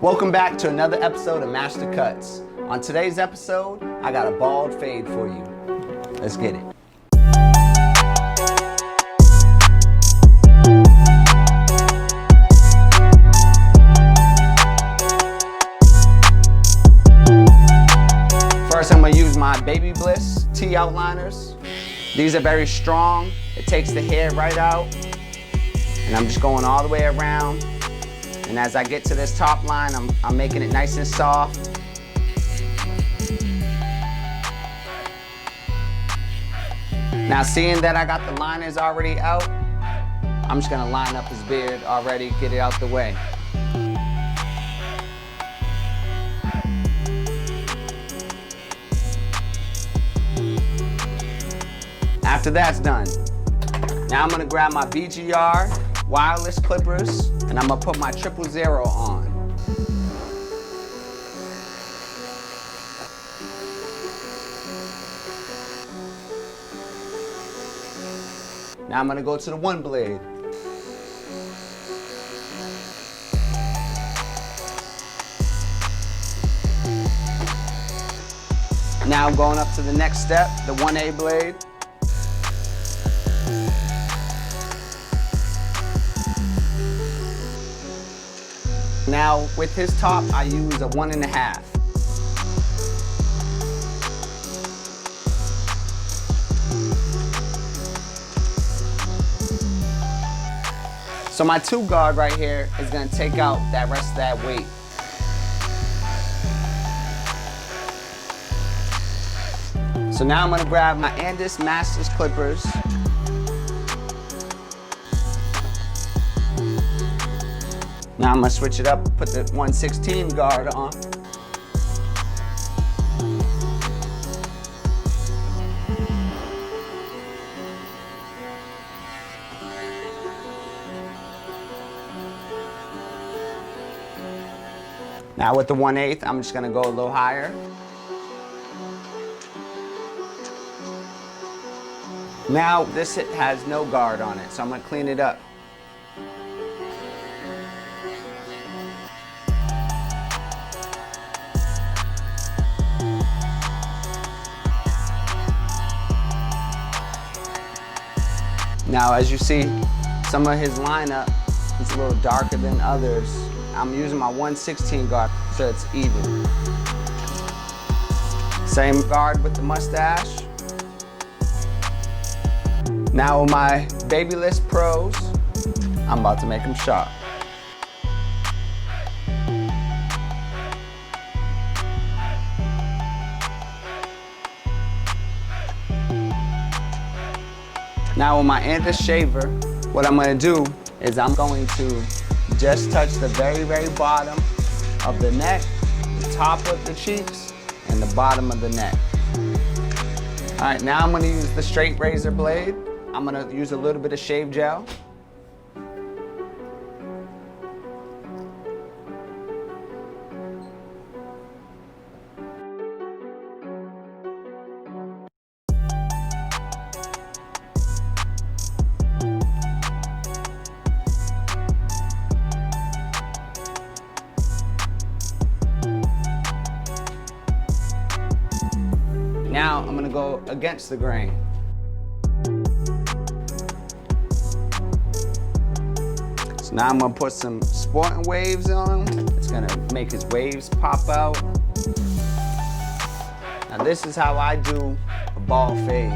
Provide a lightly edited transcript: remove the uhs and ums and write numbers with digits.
Welcome back to another episode of Master Cutz. On today's episode, I got a bald fade for you. Let's get it. First, I'm gonna use my Babyliss T outliners. These are very strong. It takes the hair right out. And I'm just going all the way around. And as I get to this top line, I'm making it nice and soft. Now, seeing that I got the liners already out, I'm just gonna line up his beard already, get it out the way. After that's done, now I'm gonna grab my BGR Wireless Clippers and I'm gonna put my 000 on. Now I'm gonna go to the one blade. Now I'm going up to the next step, the 1A blade. Now with his top, I use a 1.5. So my 2 guard right here is gonna take out that rest of that weight. So now I'm gonna grab my Andis Masters Clippers. Now I'm gonna switch it up, put the 1/16 guard on. Now with the 1/8, I'm just gonna go a little higher. Now this has no guard on it, so I'm gonna clean it up. Now as you see, some of his lineup is a little darker than others. I'm using my 1/16 guard so it's even. Same guard with the mustache. Now with my Babyliss Pros, I'm about to make them sharp. Now with my Andis Shaver, what I'm gonna do is I'm going to just touch the very, very bottom of the neck, the top of the cheeks, and the bottom of the neck. All right, now I'm gonna use the straight razor blade. I'm gonna use a little bit of shave gel. Now I'm gonna go against the grain. So now I'm gonna put some sporting waves on him. It's gonna make his waves pop out. Now this is how I do a bald fade.